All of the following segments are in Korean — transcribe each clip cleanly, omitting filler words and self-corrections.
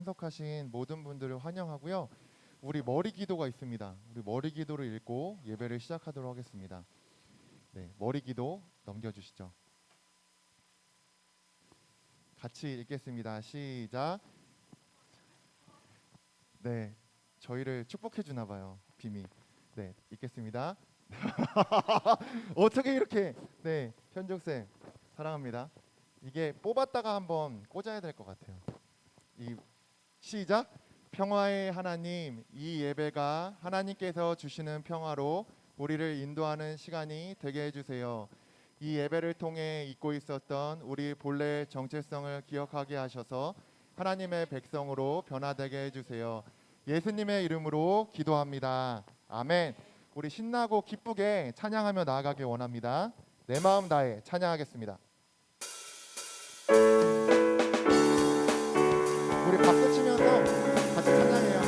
참석하신 모든 분들을 환영하고요. 우리 머리 기도가 있습니다. 우리 머리 기도를 읽고 예배를 시작하도록 하겠습니다. 네, 머리 기도 넘겨주시죠. 같이 읽겠습니다. 시작. 네, 저희를 축복해 주나 봐요. 빔이. 네, 읽겠습니다. 어떻게 이렇게? 네, 현종 쌤 사랑합니다. 이게 뽑았다가 한번 꽂아야 될 것 같아요. 시작. 평화의 하나님, 이 예배가 하나님께서 주시는 평화로 우리를 인도하는 시간이 되게 해주세요. 이 예배를 통해 잊고 있었던 우리 본래의 정체성을 기억하게 하셔서 하나님의 백성으로 변화되게 해주세요. 예수님의 이름으로 기도합니다. 아멘. 우리 신나고 기쁘게 찬양하며 나아가길 원합니다. 내 마음 다해 찬양하겠습니다. 우리 박수 치면서 같이 찬양해요.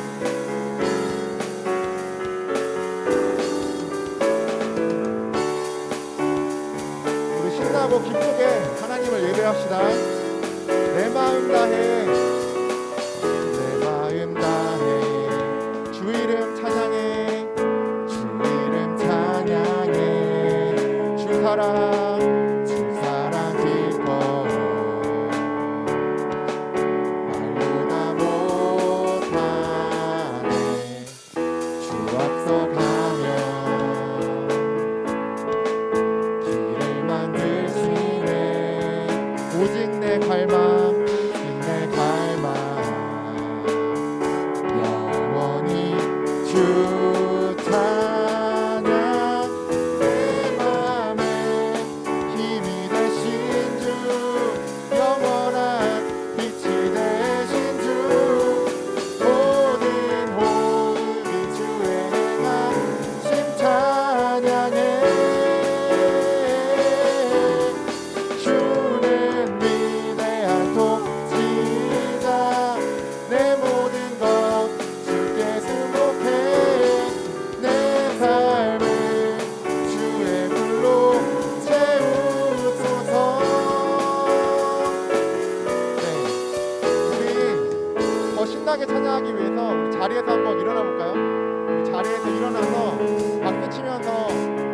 우리 신나고 기쁘게 하나님을 예배합시다. 내 마음 다해, 내 마음 다해, 주 이름 찬양해, 주 이름 찬양해, 주 사랑 신나게 찬양하기 위해서 우리 자리에서 한번 일어나 볼까요? 우리 자리에서 일어나서 박수 치면서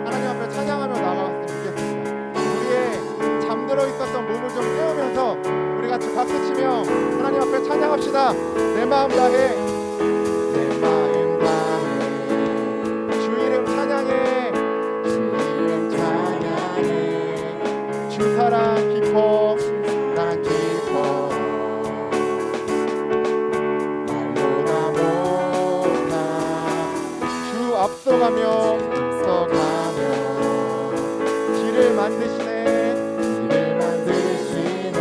하나님 앞에 찬양하며 나아갔으면 좋겠습니다. 우리의 잠들어 있었던 몸을 좀 깨우면서 우리 같이 박수 치며 하나님 앞에 찬양합시다. 내 마음 다해, 내 마음 다해, 주 이름 찬양해, 주 이름 찬양해, 주 사랑 깊어, 난 깊어. 앞서가며 길을 만드시네, 길을 만드시네.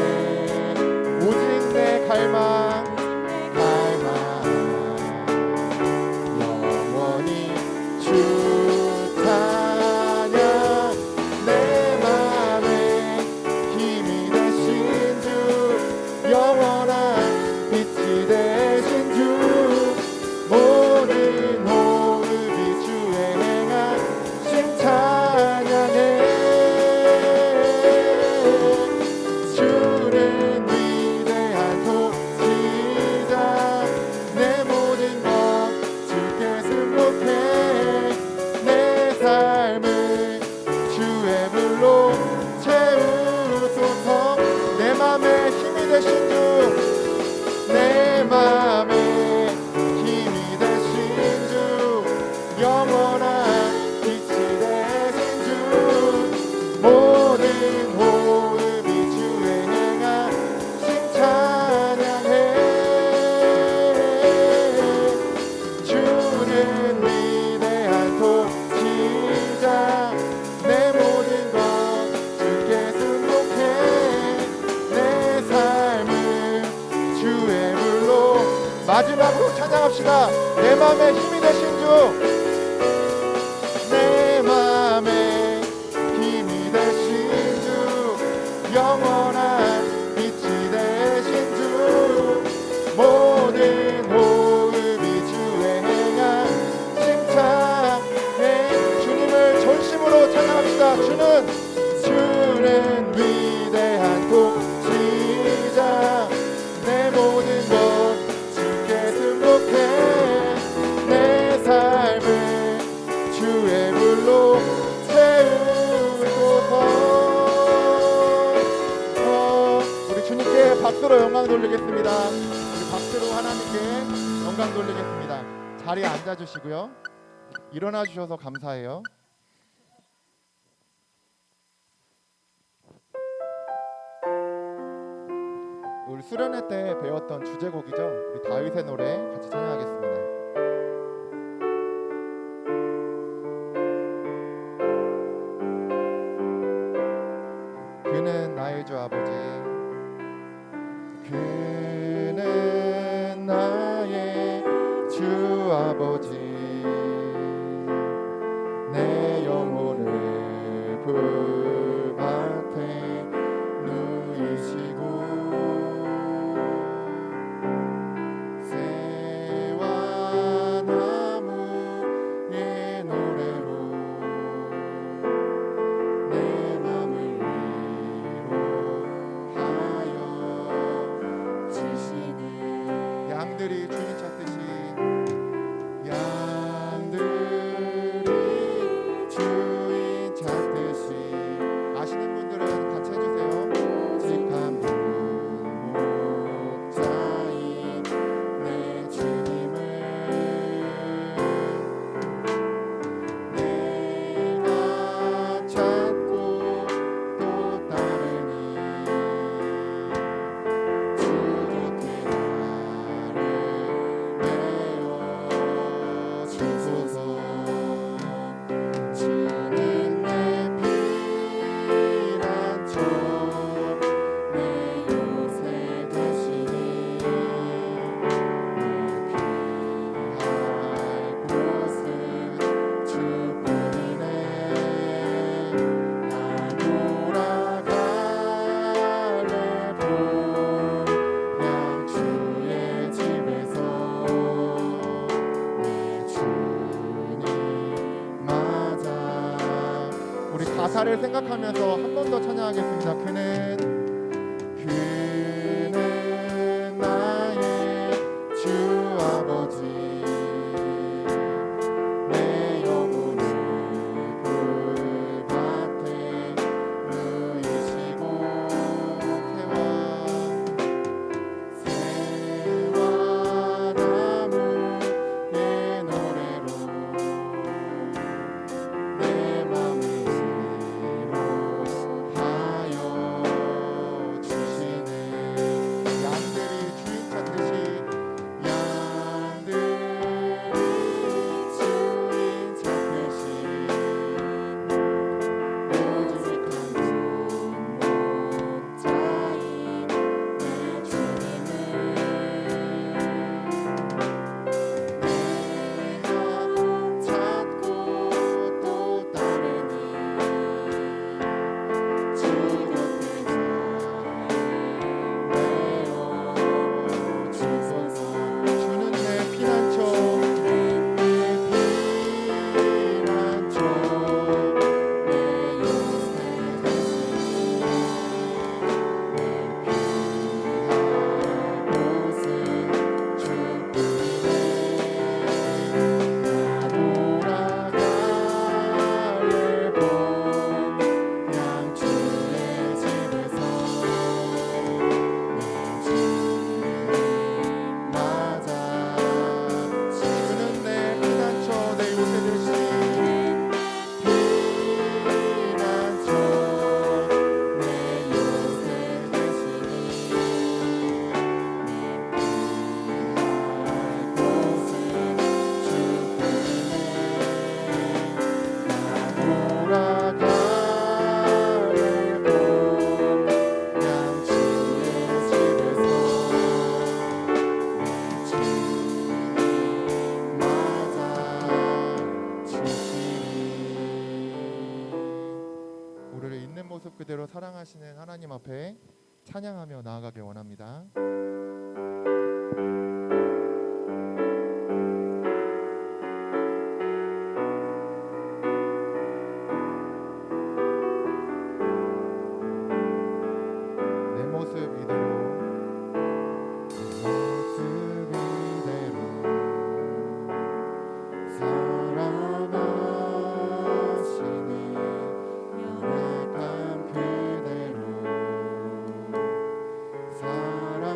오직 내 갈망 영원히 주 찬양. 내 맘에 힘이 되신 주, 영원한 빛이 되신 주, 모든 마지막으로 찬양합시다. 내 맘에 힘이 되신 주, 내 맘에 힘이 되신 주, 영원한 빛이 되신 주, 모든 호흡이 주의 행한 칭찬해. 주님을 전심으로 찬양합시다. 주는 위대한 통치자, 내 모든 것 하나님께 영광 돌리겠습니다. 자리에 앉아주시고요. 일어나 주셔서 감사해요. 우리 수련회 때 배웠던 주제곡이죠. 우리 다윗의 노래 같이 찬양하겠습니다. 그는 나의 주 아버지, 그는 나의 주 아버지, 내 영혼을 불밭에 누이시고 새와 나무의 노래로 내 맘을 위로하여 주시네. 양들이 주인 찾듯이 주인 찾듯이 아시는 분들은 같이 해주세요. 직한 목자인 내 주님을 내가 찾고 또 따르니 주 곁에 나를 메어 주소서. 주는 내 피난처 내 요새 되시니 내 피할 곳은 주뿐이네. 나 돌아갈래 분명 주의 집에서 내 주님 맞아. 우리 가사를 생각하면서 한 번 더 찬양하겠습니다. 그는 나의 주 아버지, 내 영혼을 불밭에 누이시고 새와 나무의 노래로 내 맘을 위로하여 주시네. 양들이 주인 찾듯이 양들이 주인 찾듯이 오직한 목자인 내 주님을 내가 찾고 또 따르니 주 곁에 나를 메어 주소서. 주는 내 피난처 내 피난처 내 요새 되시니 내 피할 곳은 주뿐이네. 나 돌아갈래 분명 주의 집에서 내 주님 맞아. 주는 내 피난처 내 요새 되시니 피난처 내 요새 되시니 내 피할 곳은 주뿐이네. 나 돌아갈래 분명 주의 집에서 내 주님 맞아 주시니. 우리를 있는 모습 그대로 사랑하시는 하나님 앞에 찬양하며 나아가길 원합니다. 내 모습 이대로 사랑하시네. 연약함 그대로 사랑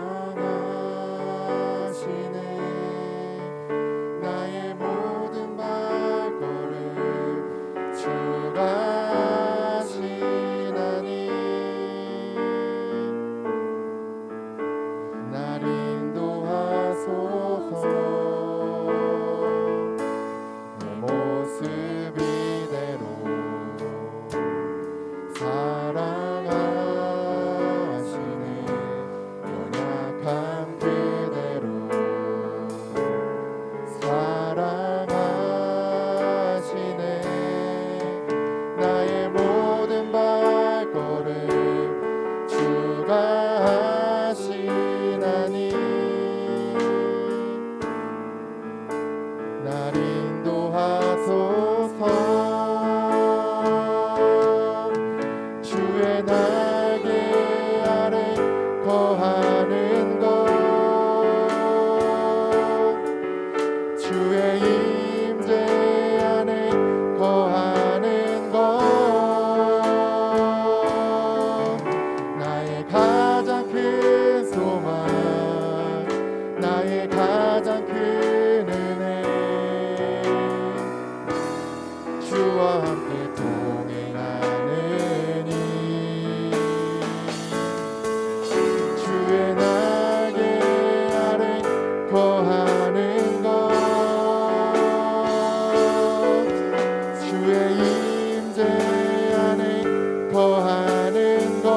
나의 가장 큰 은혜 주와 함께 동행하느니 주의 날개 아래 거하는 것 주의 임재 안에 거하는 것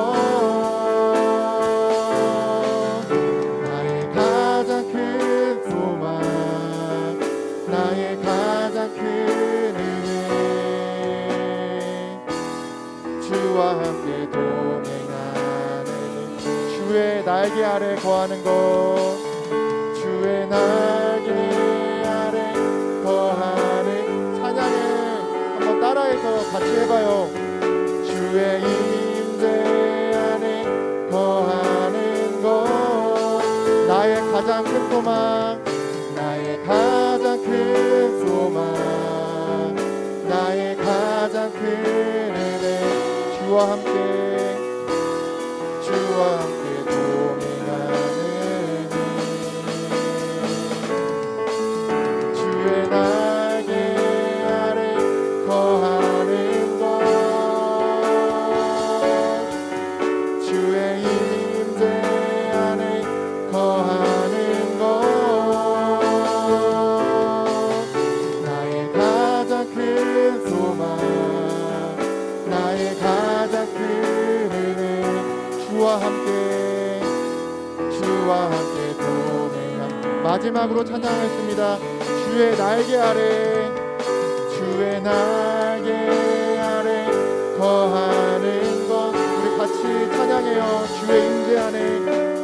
나의 가장 큰 소망 나의 가장 큰 은혜 주와 함께 동행하는 주의 날개 아래 거하는 것 주의 날개 아래 거하는 찬양을 한번 따라해서 같이 해봐요. 주의 임재 안에 거하는 것 나의 가장 큰 소망 나의 가장 큰 소망 나의 가장 큰 은혜 주와 함께 동행하느니 주의 날개 아래 거하는 것 주의 임재 안에 거하는 것 나의 가장 큰 소망 나의 가장 큰 은혜 주와 함께 동행한 마지막으로 찬양했습니다. 주의 날개 아래 거하는 것 우리 같이 찬양해요.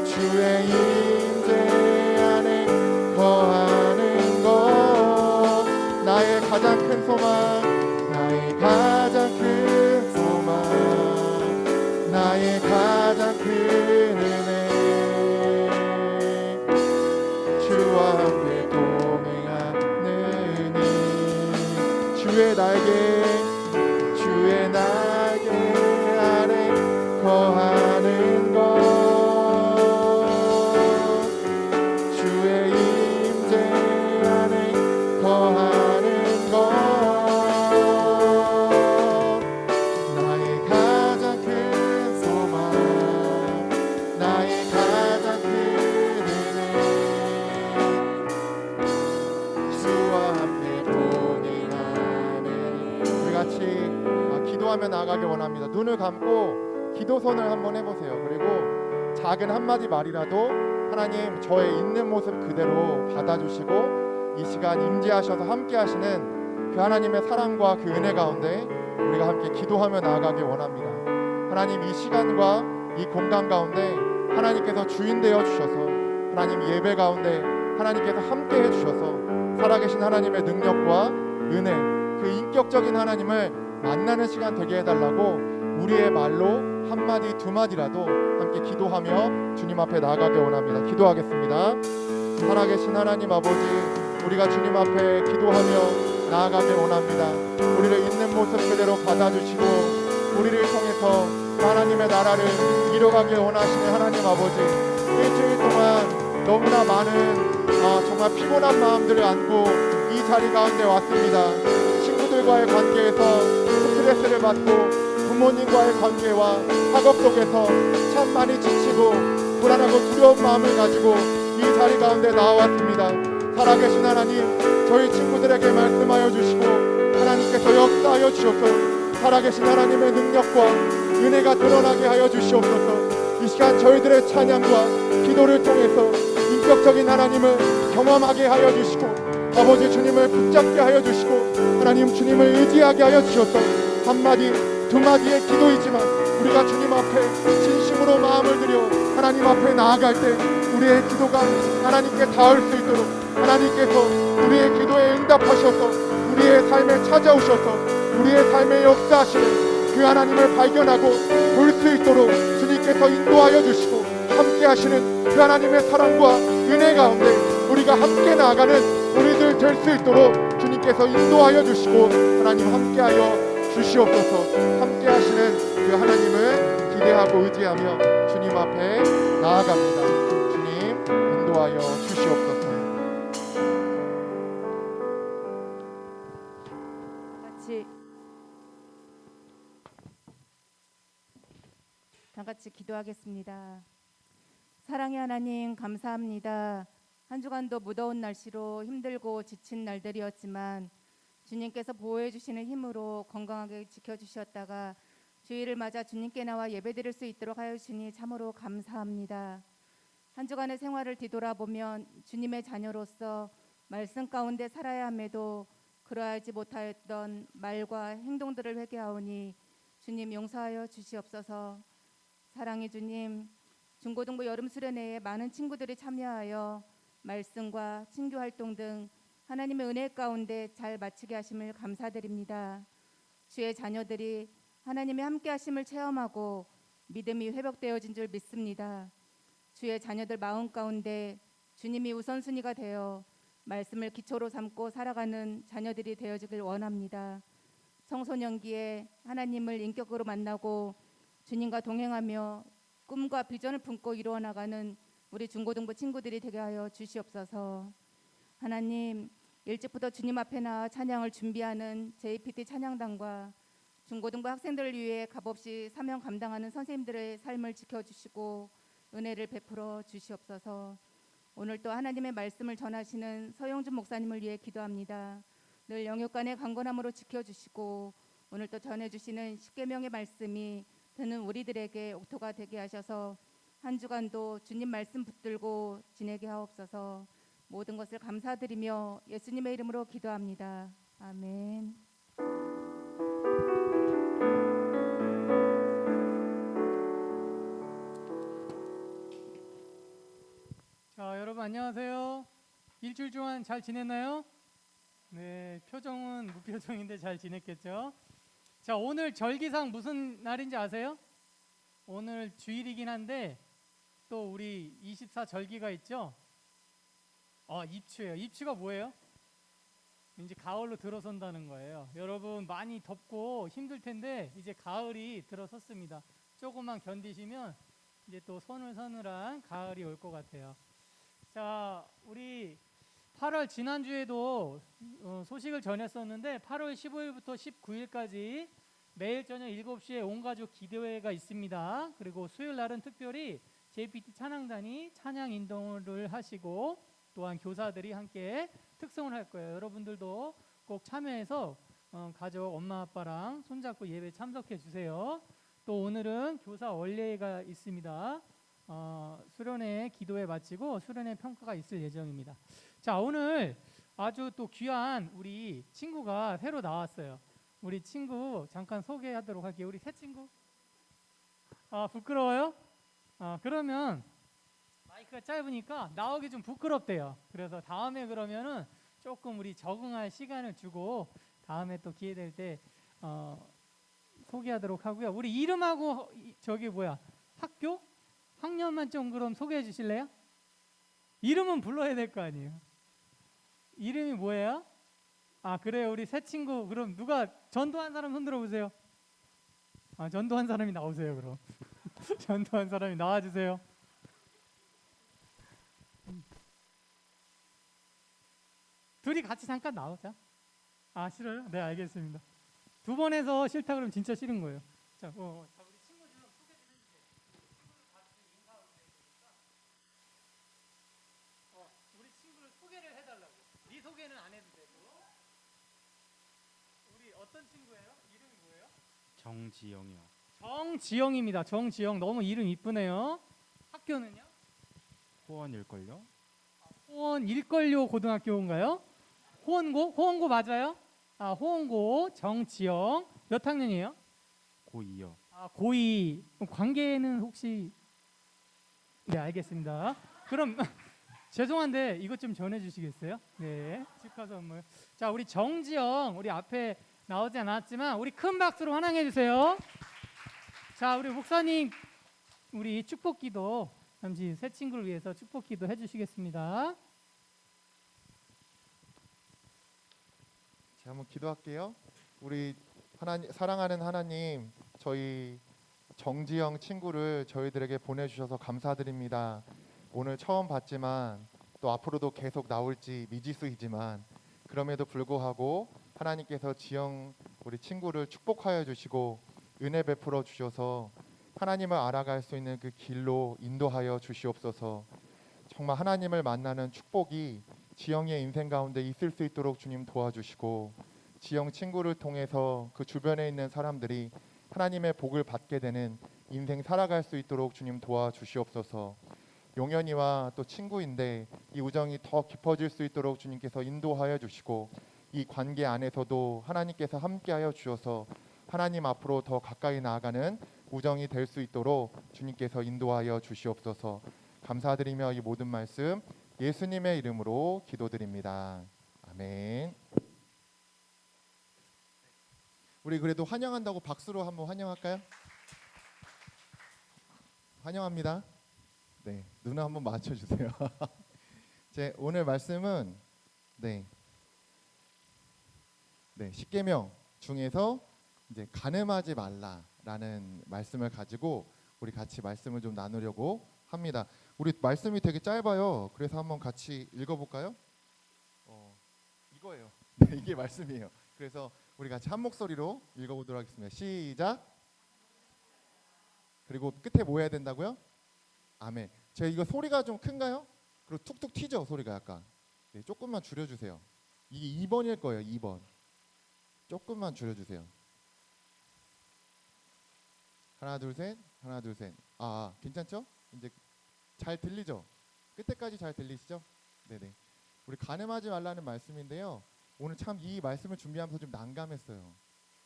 주의 임재 안에 거하는 것 나의 가장 큰 소망 나의 가장 큰 소망 나의 가장 큰 은혜 주와 함께 동행하느니 주의 날개 아래 거하는 것 주의 임재 안에 거하는 것 나의 가장 큰 소망 나의 가장 큰 은혜 주와 함께 동행하는 우리 같이 기도하며 나아가기 원합니다. 눈을 감고 기도선을 한번 해보세요. 그리고 작은 한마디 말이라도 하나님 저의 있는 모습 그대로 받아주시고 이 시간 임재하셔서 함께 하시는 그 하나님의 사랑과 그 은혜 가운데 우리가 함께 기도하며 나아가기 원합니다. 하나님 이 시간과 이 공간 가운데 하나님께서 주인 되어 주셔서 하나님 예배 가운데 하나님께서 함께 해주셔서 살아계신 하나님의 능력과 은혜 그 인격적인 하나님을 만나는 시간 되게 해달라고 우리의 말로 한마디 두마디라도 함께 기도하며 주님 앞에 나아가기 원합니다. 기도하겠습니다. 살아계신 하나님 아버지 우리가 주님 앞에 기도하며 나아가기 원합니다. 우리를 있는 모습 그대로 받아주시고 우리를 통해서 하나님의 나라를 이뤄가길 원하시는 하나님 아버지 일주일 동안 너무나 많은 정말 피곤한 마음들을 안고 이 자리 가운데 왔습니다. 친구들과의 관계에서 스트레스를 받고 부모님과의 관계와 학업 속에서 참 많이 지치고 불안하고 두려운 마음을 가지고 이 자리 가운데 나와왔습니다. 살아계신 하나님 저희 친구들에게 말씀하여 주시고 하나님께서 역사하여 주셔서 살아계신 하나님의 능력과 은혜가 드러나게 하여 주시옵소서. 이 시간 저희들의 찬양과 기도를 통해서 인격적인 하나님을 경험하게 하여 주시고 아버지 주님을 붙잡게 하여 주시고 하나님 주님을 의지하게 하여 주셔서 한마디 두마디의 기도이지만 우리가 주님 앞에 진심으로 마음을 들여 하나님 앞에 나아갈 때 우리의 기도가 하나님께 닿을 수 있도록 하나님께서 우리의 기도에 응답하셔서 우리의 삶에 찾아오셔서 우리의 삶에 역사하시는 그 하나님을 발견하고 볼 수 있도록 주님께서 인도하여 주시고 함께 하시는 그 하나님의 사랑과 은혜 가운데 우리가 함께 나아가는 우리들 될 수 있도록 주님께서 인도하여 주시고 하나님 함께하여 주시옵소서. 함께 하시는 그 하나님을 기대하고 의지하며 주님 앞에 나아갑니다. 주님 인도하여 주시옵소서. 같이 기도하겠습니다. 사랑의 하나님, 감사합니다. 한 주간도 무더운 날씨로 힘들고 지친 날들이었지만 주님께서 보호해 주시는 힘으로 건강하게 지켜주셨다가 주일을 맞아 주님께 나와 예배드릴 수 있도록 하여 주시니 참으로 감사합니다. 한 주간의 생활을 뒤돌아보면 주님의 자녀로서 말씀 가운데 살아야 함에도 그러하지 못하였던 말과 행동들을 회개하오니 주님 용서하여 주시옵소서. 사랑의 주님, 중고등부 여름 수련회에 많은 친구들이 참여하여 말씀과 친교 활동 등 하나님의 은혜 가운데 잘 마치게 하심을 감사드립니다. 주의 자녀들이 하나님의 함께 하심을 체험하고 믿음이 회복되어진 줄 믿습니다. 주의 자녀들 마음 가운데 주님이 우선순위가 되어 말씀을 기초로 삼고 살아가는 자녀들이 되어지길 원합니다. 청소년기에 하나님을 인격으로 만나고 주님과 동행하며 꿈과 비전을 품고 이루어 나가는 우리 중고등부 친구들이 되게 하여 주시옵소서. 하나님, 일찍부터 주님 앞에 나와 찬양을 준비하는 JPT 찬양단과 중고등부 학생들을 위해 값없이 사명 감당하는 선생님들의 삶을 지켜주시고 은혜를 베풀어 주시옵소서. 오늘 또 하나님의 말씀을 전하시는 서영준 목사님을 위해 기도합니다. 늘 영육간의 강건함으로 지켜주시고 오늘 또 전해주시는 십계명의 말씀이 듣는 우리들에게 옥토가 되게 하셔서 한 주간도 주님 말씀 붙들고 지내게 하옵소서. 모든 것을 감사드리며 예수님의 이름으로 기도합니다. 아멘. 자, 여러분 안녕하세요. 일주일 동안 잘 지냈나요? 네, 표정은 무표정인데 잘 지냈겠죠? 자, 오늘 절기상 무슨 날인지 아세요? 오늘 주일이긴 한데 또 우리 24절기가 있죠? 입추예요. 입추가 뭐예요? 이제 가을로 들어선다는 거예요. 여러분 많이 덥고 힘들 텐데 이제 가을이 들어섰습니다. 조금만 견디시면 이제 또 서늘서늘한 가을이 올 것 같아요. 자, 우리 8월 지난주에도 소식을 전했었는데 8월 15일부터 19일까지 매일 저녁 7시에 온가족 기도회가 있습니다. 그리고 수요일 날은 특별히 JPT 찬양단이 찬양 인도를 하시고 또한 교사들이 함께 특송을 할 거예요. 여러분들도 꼭 참여해서 가족 엄마 아빠랑 손잡고 예배 참석해 주세요. 또 오늘은 교사 원례가 있습니다. 수련회 기도회 마치고 수련회 평가가 있을 예정입니다. 자, 오늘 아주 또 귀한 우리 친구가 새로 나왔어요. 우리 친구 잠깐 소개하도록 할게요. 우리 새 친구. 부끄러워요? 그러면 마이크가 짧으니까 나오기 좀 부끄럽대요. 그래서 다음에 그러면은 조금 우리 적응할 시간을 주고 다음에 또 기회 될 때 소개하도록 하고요. 우리 이름하고 학교? 학년만 좀 그럼 소개해 주실래요? 이름은 불러야 될 거 아니에요. 이름이 뭐예요? 그래요. 우리 새 친구. 그럼 누가 전도한 사람 손 들어보세요. 전도한 사람이 나오세요. 그럼 전도한 사람이 나와주세요. 둘이 같이 잠깐 나오자. 싫어요? 네, 알겠습니다. 두 번 해서 싫다 그러면 진짜 싫은 거예요. 자, 우리 친구 좀 소개 좀 해주세요. 친구를 같이 인사하고 되니까. 우리 친구를 소개를 해달라고. 네 소개는 안 해도 되고. 우리 어떤 친구예요? 이름이 뭐예요? 정지영이요. 정지영입니다. 정지영. 너무 이름 이쁘네요. 학교는요? 호원일걸요? 호원 일걸요 고등학교인가요? 호원고 맞아요? 호원고 정지영. 몇 학년이에요? 고2요. 고2. 관계는 혹시? 네, 알겠습니다. 그럼 죄송한데 이것 좀 전해주시겠어요? 네, 축하 선물. 자, 우리 정지영, 우리 앞에 나오지 않았지만 우리 큰 박수로 환영해 주세요. 자, 우리 목사님, 우리 축복기도 잠시 새 친구를 위해서 축복기도 해주시겠습니다. 제가 한번 기도할게요. 우리 사랑하는 하나님, 저희 정지영 친구를 저희들에게 보내주셔서 감사드립니다. 오늘 처음 봤지만 또 앞으로도 계속 나올지 미지수이지만 그럼에도 불구하고 하나님께서 지영 우리 친구를 축복하여 주시고 은혜 베풀어 주셔서 하나님을 알아갈 수 있는 그 길로 인도하여 주시옵소서. 정말 하나님을 만나는 축복이 지영이의 인생 가운데 있을 수 있도록 주님 도와주시고, 지영 친구를 통해서 그 주변에 있는 사람들이 하나님의 복을 받게 되는 인생 살아갈 수 있도록 주님 도와주시옵소서. 용현이와 또 친구인데 이 우정이 더 깊어질 수 있도록 주님께서 인도하여 주시고, 이 관계 안에서도 하나님께서 함께하여 주셔서 하나님 앞으로 더 가까이 나아가는 우정이 될 수 있도록 주님께서 인도하여 주시옵소서. 감사드리며 이 모든 말씀 예수님의 이름으로 기도드립니다. 아멘. 우리 그래도 환영한다고 박수로 한번 환영할까요? 환영합니다. 네, 눈 한번 맞춰주세요. 제 오늘 말씀은 십계명 중에서 이제 간음하지 말라라는 말씀을 가지고 우리 같이 말씀을 좀 나누려고 합니다. 우리 말씀이 되게 짧아요. 그래서 한번 같이 읽어볼까요? 이거예요. 네, 이게 말씀이에요. 그래서 우리 같이 한 목소리로 읽어보도록 하겠습니다. 시작. 그리고 끝에 뭐 해야 된다고요? 아멘. 제가 이거 소리가 좀 큰가요? 그리고 툭툭 튀죠 소리가 약간. 네, 조금만 줄여주세요. 이게 2번일 거예요. 2번. 조금만 줄여주세요. 하나 둘 셋. 하나 둘 셋. 괜찮죠? 이제 잘 들리죠? 끝에까지 잘 들리시죠? 네네. 우리 간음하지 말라는 말씀인데요. 오늘 참 이 말씀을 준비하면서 좀 난감했어요.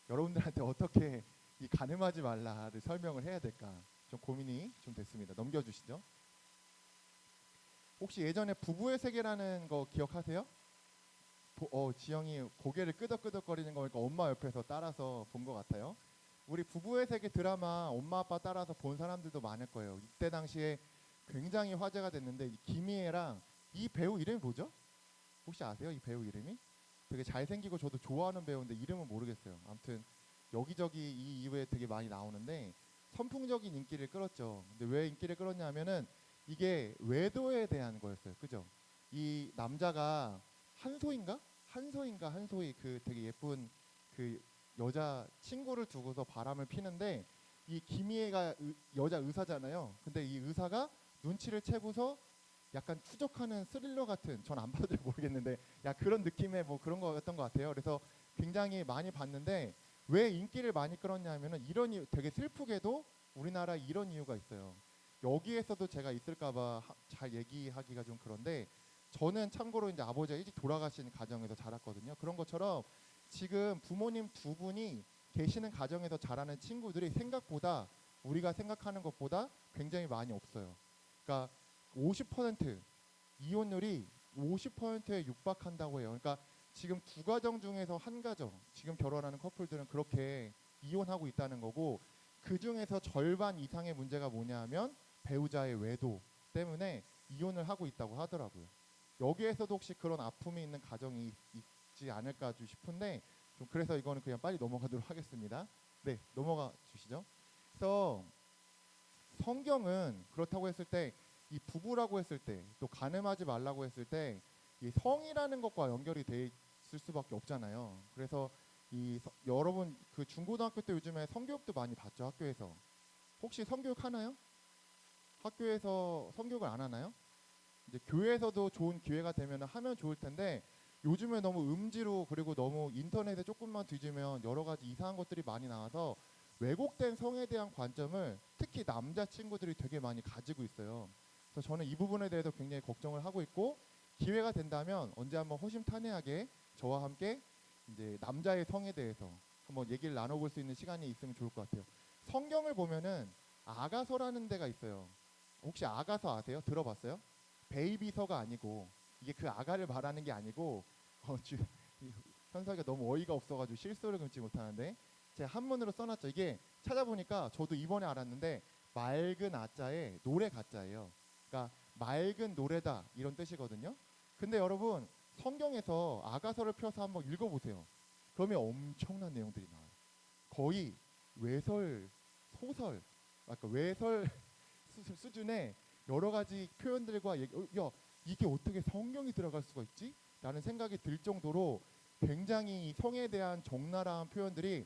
여러분들한테 어떻게 이 간음하지 말라를 설명을 해야 될까 좀 고민이 좀 됐습니다. 넘겨주시죠. 혹시 예전에 부부의 세계라는 거 기억하세요? 지영이 고개를 끄덕끄덕거리는 거 보니까 엄마 옆에서 따라서 본 것 같아요. 우리 부부의 세계 드라마 엄마 아빠 따라서 본 사람들도 많을 거예요. 이때 당시에 굉장히 화제가 됐는데 김희애랑 이 배우 이름이 뭐죠? 혹시 아세요? 이 배우 이름이? 되게 잘생기고 저도 좋아하는 배우인데 이름은 모르겠어요. 아무튼 여기저기 이 이후에 되게 많이 나오는데 선풍적인 인기를 끌었죠. 근데 왜 인기를 끌었냐면은 이게 외도에 대한 거였어요. 그죠? 이 남자가 한소희 그 되게 예쁜 그 여자 친구를 두고서 바람을 피는데 이 김희애가 여자 의사잖아요. 근데 이 의사가 눈치를 채고서 약간 추적하는 스릴러 같은, 전 안 봐도 잘 모르겠는데 그런 느낌의 뭐 그런 거였던 것 같아요. 그래서 굉장히 많이 봤는데 왜 인기를 많이 끌었냐면은 이런 이유, 되게 슬프게도 우리나라에 이런 이유가 있어요. 여기에서도 제가 있을까봐 잘 얘기하기가 좀 그런데 저는 참고로 이제 아버지가 일찍 돌아가신 가정에서 자랐거든요. 그런 것처럼 지금 부모님 두 분이 계시는 가정에서 자라는 친구들이 생각보다 우리가 생각하는 것보다 굉장히 많이 없어요. 그러니까 50% 이혼율이 50%에 육박한다고 해요. 그러니까 지금 두 가정 중에서 한 가정, 지금 결혼하는 커플들은 그렇게 이혼하고 있다는 거고, 그 중에서 절반 이상의 문제가 뭐냐면 배우자의 외도 때문에 이혼을 하고 있다고 하더라고요. 여기에서도 혹시 그런 아픔이 있는 가정이 있지 않을까 싶은데 좀 그래서 이거는 그냥 빨리 넘어가도록 하겠습니다. 네, 넘어가 주시죠. 그래서 성경은 그렇다고 했을 때 이 부부라고 했을 때 또 간음하지 말라고 했을 때 이 성이라는 것과 연결이 돼 있을 수밖에 없잖아요. 그래서 여러분 그 중고등학교 때 요즘에 성교육도 많이 받죠. 학교에서 혹시 성교육 하나요? 학교에서 성교육을 안 하나요? 이제 교회에서도 좋은 기회가 되면 하면 좋을 텐데 요즘에 너무 음지로 그리고 너무 인터넷에 조금만 뒤지면 여러 가지 이상한 것들이 많이 나와서 왜곡된 성에 대한 관점을 특히 남자 친구들이 되게 많이 가지고 있어요. 그래서 저는 이 부분에 대해서 굉장히 걱정을 하고 있고, 기회가 된다면 언제 한번 허심탄회하게 저와 함께 이제 남자의 성에 대해서 한번 얘기를 나눠볼 수 있는 시간이 있으면 좋을 것 같아요. 성경을 보면은 아가서라는 데가 있어요. 혹시 아가서 아세요? 들어봤어요? 베이비서가 아니고, 이게 그 아가를 말하는 게 아니고 현석이가 너무 어이가 없어가지고 실수를 금치 못하는데 제가 한문으로 써놨죠. 이게 찾아보니까 저도 이번에 알았는데 맑은 아자에 노래 가자예요. 그러니까 맑은 노래다 이런 뜻이거든요. 근데 여러분 성경에서 아가서를 펴서 한번 읽어보세요. 그러면 엄청난 내용들이 나와요. 거의 외설, 소설, 아까 외설 수준의 여러 가지 표현들과 이게 어떻게 성경이 들어갈 수가 있지? 라는 생각이 들 정도로 굉장히 성에 대한 적나라한 표현들이,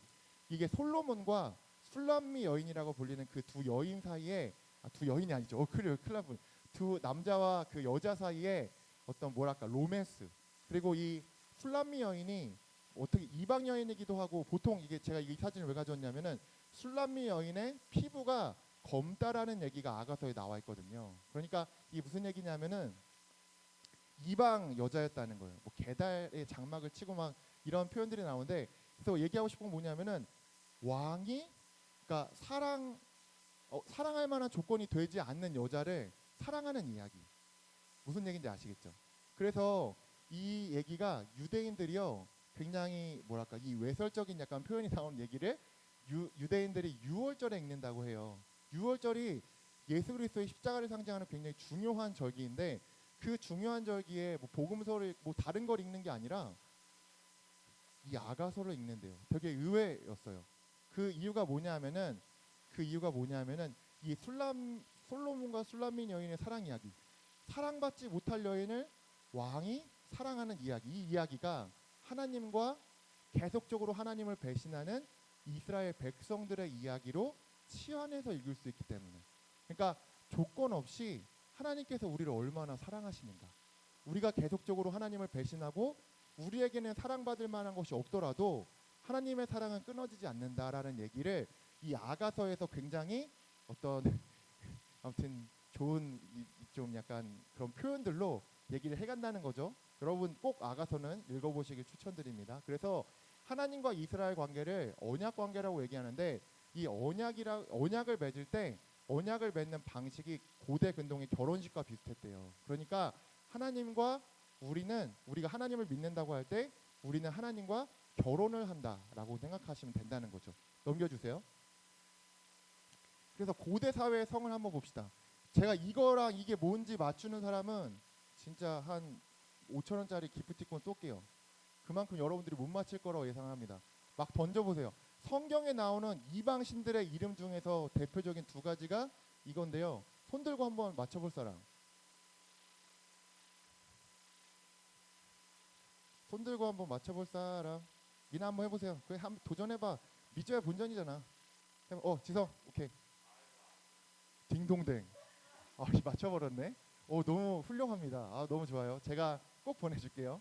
이게 솔로몬과 술람미 여인이라고 불리는 그 두 여인 사이에 두 여인이 아니죠. 그래요. 큰일 날 뻔. 두 남자와 그 여자 사이에 어떤 뭐랄까 로맨스. 그리고 이 술람미 여인이 어떻게 이방 여인이기도 하고 보통 이게 제가 이 사진을 왜 가져왔냐면은 술람미 여인의 피부가 검다라는 얘기가 아가서에 나와 있거든요. 그러니까 이게 무슨 얘기냐면은 이방 여자였다는 거예요. 뭐 계달의 장막을 치고 막 이런 표현들이 나오는데 그래서 얘기하고 싶은 건 뭐냐면은 왕이 그러니까 사랑할 만한 조건이 되지 않는 여자를 사랑하는 이야기. 무슨 얘기인지 아시겠죠? 그래서 이 얘기가 유대인들이요 굉장히 뭐랄까 이 외설적인 약간 표현이 나오는 얘기를 유대인들이 유월절에 읽는다고 해요. 유월절이 예수 그리스도의 십자가를 상징하는 굉장히 중요한 절기인데 그 중요한 절기에 뭐 복음서를 뭐 다른 걸 읽는 게 아니라 이 아가서를 읽는데요. 되게 의외였어요. 그 이유가 뭐냐면은 이 솔로몬과 술람민 여인의 사랑 이야기. 사랑받지 못할 여인을 왕이 사랑하는 이야기. 이 이야기가 하나님과 계속적으로 하나님을 배신하는 이스라엘 백성들의 이야기로 치환해서 읽을 수 있기 때문에. 그러니까 조건 없이 하나님께서 우리를 얼마나 사랑하시는가. 우리가 계속적으로 하나님을 배신하고 우리에게는 사랑받을 만한 것이 없더라도 하나님의 사랑은 끊어지지 않는다라는 얘기를 이 아가서에서 굉장히 어떤 아무튼 좋은 좀 약간 그런 표현들로 얘기를 해간다는 거죠. 여러분 꼭 아가서는 읽어보시길 추천드립니다. 그래서 하나님과 이스라엘 관계를 언약 관계라고 얘기하는데 이 언약을 맺을 때 언약을 맺는 방식이 고대 근동의 결혼식과 비슷했대요. 그러니까 우리가 하나님을 믿는다고 할 때 우리는 하나님과 결혼을 한다라고 생각하시면 된다는 거죠. 넘겨주세요. 그래서 고대 사회의 성을 한번 봅시다. 제가 이거랑 이게 뭔지 맞추는 사람은 진짜 한 5,000원짜리 기프티콘 쏠게요. 그만큼 여러분들이 못 맞힐 거라고 예상합니다. 막 던져보세요. 성경에 나오는 이방 신들의 이름 중에서 대표적인 두 가지가 이건데요. 손 들고 한번 맞춰볼 사람. 손 들고 한번 맞춰볼 사람. 미나 한번 해보세요. 그래 한번 도전해봐. 믿져야 본전이잖아. 지성 오케이. 딩동댕. 맞춰버렸네. 너무 훌륭합니다. 너무 좋아요. 제가 꼭 보내줄게요.